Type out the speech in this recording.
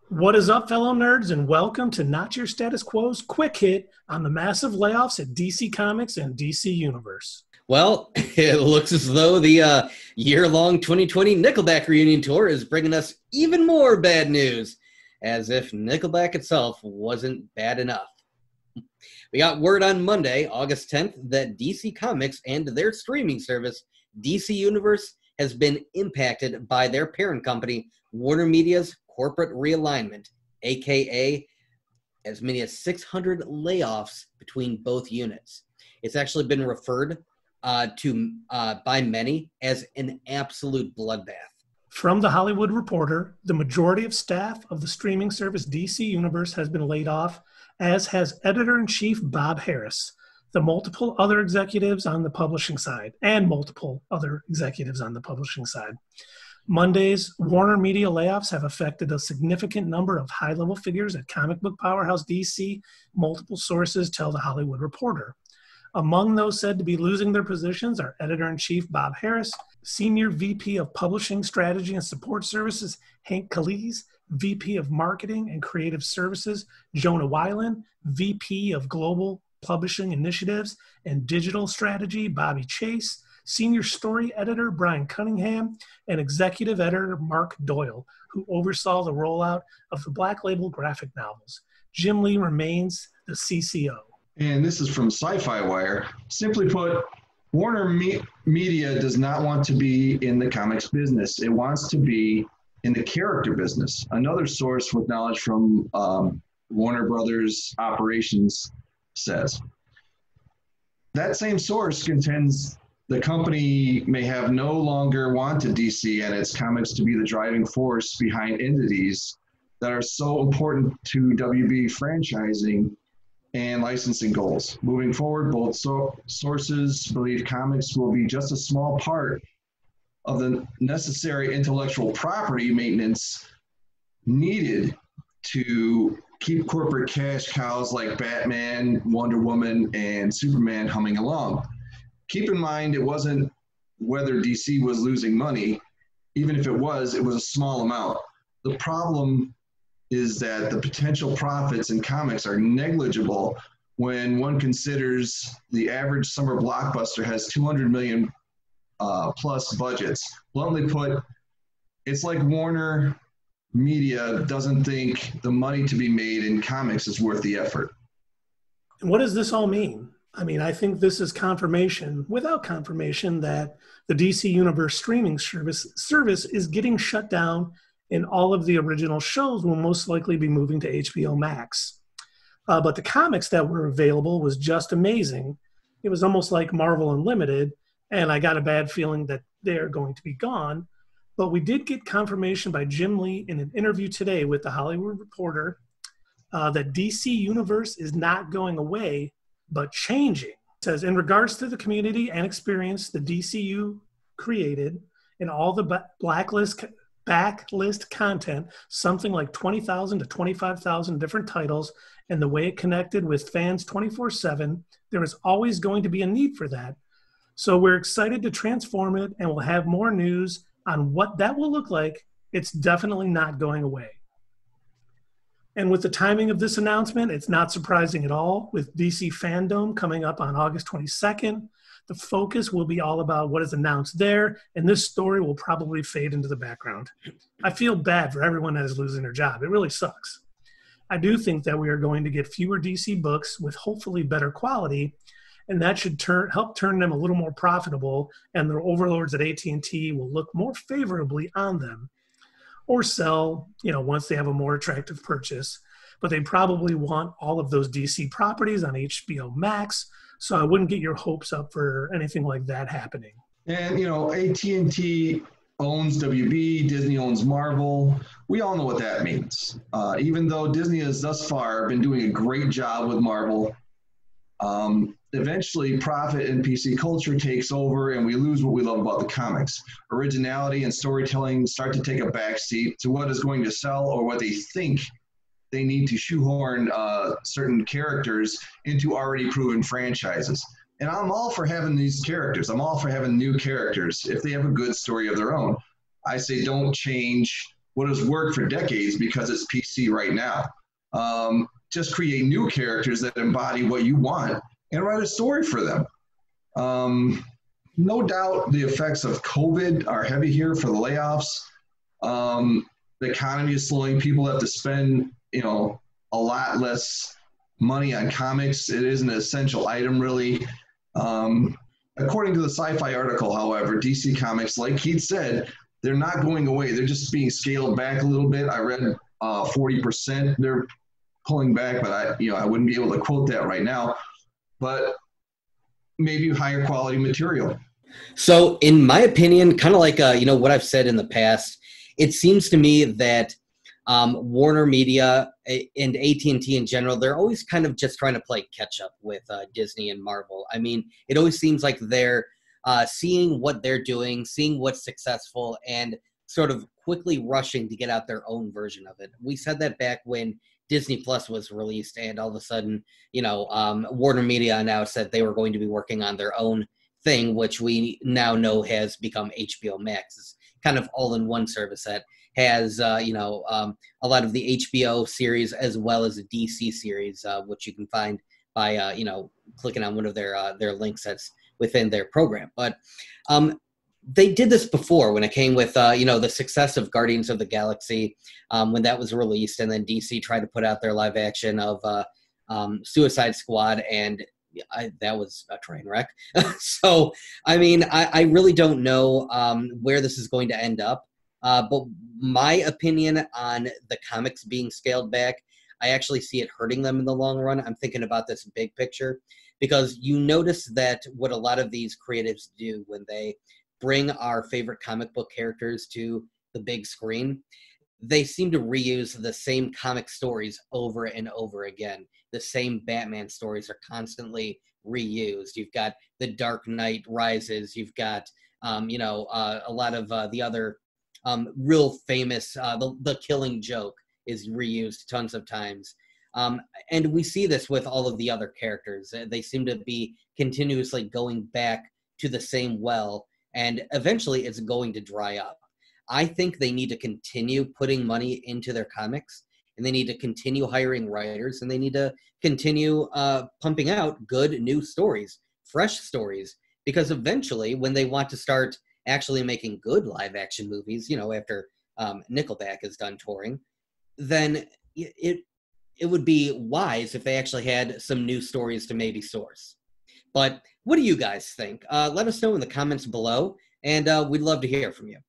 What is up, fellow nerds, and welcome to Not Your Status Quo's quick hit on the massive layoffs at DC Comics and DC Universe. Well, it looks as though the year-long 2020 Nickelback reunion tour is bringing us even more bad news, as if Nickelback itself wasn't bad enough. We got word on Monday, August 10th, that DC Comics and their streaming service, DC Universe, has been impacted by their parent company, WarnerMedia's corporate realignment, aka as many as 600 layoffs between both units. It's actually been referred to by many as an absolute bloodbath. From The Hollywood Reporter, the majority of staff of the streaming service DC Universe has been laid off, as has editor-in-chief Bob Harras, the multiple other executives on the publishing side, Monday's WarnerMedia layoffs have affected a significant number of high-level figures at comic book powerhouse DC, multiple sources tell The Hollywood Reporter. Among those said to be losing their positions are editor-in-chief Bob Harras, Senior VP of Publishing Strategy and Support Services Hank Kanalz, VP of Marketing and Creative Services Jonah Weiland, VP of Global Publishing Initiatives and Digital Strategy Bobbie Chase, Senior Story Editor Brian Cunningham, and Executive Editor Mark Doyle, who oversaw the rollout of the Black Label graphic novels. Jim Lee remains the CCO. And this is from Sci-Fi Wire. Simply put, WarnerMedia does not want to be in the comics business. It wants to be in the character business. Another source with knowledge from Warner Brothers operations says. That same source contends the company may have no longer wanted DC and its comics to be the driving force behind entities that are so important to WB franchising and licensing goals. Moving forward, both sources believe comics will be just a small part of the necessary intellectual property maintenance needed to keep corporate cash cows like Batman, Wonder Woman, and Superman humming along. Keep in mind, it wasn't whether DC was losing money. Even if it was a small amount. The problem is that the potential profits in comics are negligible when one considers the average summer blockbuster has 200 million plus budgets. Bluntly put, it's like Warner Media doesn't think the money to be made in comics is worth the effort. And what does this all mean? I mean, I think this is confirmation, without confirmation, that the DC Universe streaming service is getting shut down, and all of the original shows will most likely be moving to HBO Max. But the comics that were available was just amazing. It was almost like Marvel Unlimited, and I got a bad feeling that they're going to be gone. But we did get confirmation by Jim Lee in an interview today with The Hollywood Reporter that DC Universe is not going away, but changing. It says, in regards to the community and experience the DCU created and all the backlist content, something like 20,000 to 25,000 different titles, and the way it connected with fans 24/7, there is always going to be a need for that. So we're excited to transform it, and we'll have more news on what that will look like. It's definitely not going away. And with the timing of this announcement, it's not surprising at all. With DC Fandom coming up on August 22nd, the focus will be all about what is announced there, and this story will probably fade into the background. I feel bad for everyone that is losing their job. It really sucks. I do think that we are going to get fewer DC books with hopefully better quality, and that should help turn them a little more profitable, and their overlords at at&t will look more favorably on them. Or sell, once they have a more attractive purchase. But they probably want all of those DC properties on HBO Max, so I wouldn't get your hopes up for anything like that happening. And, at&t owns WB, Disney owns Marvel. We all know what that means. Even though Disney has thus far been doing a great job with Marvel, eventually profit and PC culture takes over and we lose what we love about the comics. Originality and storytelling start to take a backseat to what is going to sell or what they think they need to shoehorn certain characters into already proven franchises. And I'm all for having these characters. I'm all for having new characters if they have a good story of their own. I say don't change what has worked for decades because it's PC right now. Just create new characters that embody what you want and write a story for them. No doubt the effects of COVID are heavy here for the layoffs. The economy is slowing. People have to spend, a lot less money on comics. It is an essential item, really. According to the Sci-Fi article, however, DC Comics, like Keith said, they're not going away. They're just being scaled back a little bit. I read 40% they're pulling back, but I wouldn't be able to quote that right now. But maybe higher quality material. So in my opinion, kind of like, what I've said in the past, it seems to me that WarnerMedia and at&t in general, they're always kind of just trying to play catch up with Disney and Marvel. I mean, it always seems like they're seeing what they're doing, seeing what's successful, and sort of quickly rushing to get out their own version of it. We said that back when Disney Plus was released, and all of a sudden, WarnerMedia announced that they were going to be working on their own thing, which we now know has become HBO Max. It's kind of all-in-one service that has, a lot of the HBO series as well as the DC series, which you can find by, clicking on one of their links that's within their program. But they did this before when it came with, the success of Guardians of the Galaxy when that was released, and then DC tried to put out their live action of Suicide Squad, and that was a train wreck. So, I mean, I really don't know where this is going to end up. But my opinion on the comics being scaled back, I actually see it hurting them in the long run. I'm thinking about this big picture, because you notice that what a lot of these creatives do when they bring our favorite comic book characters to the big screen, they seem to reuse the same comic stories over and over again. The same Batman stories are constantly reused. You've got The Dark Knight Rises. You've got, a lot of the other real famous, the Killing Joke is reused tons of times. And we see this with all of the other characters. They seem to be continuously going back to the same well, and eventually it's going to dry up. I think they need to continue putting money into their comics, and they need to continue hiring writers, and they need to continue pumping out good new stories, fresh stories, because eventually when they want to start actually making good live action movies, after Nickelback is done touring, then it would be wise if they actually had some new stories to maybe source. But what do you guys think? Let us know in the comments below, and we'd love to hear from you.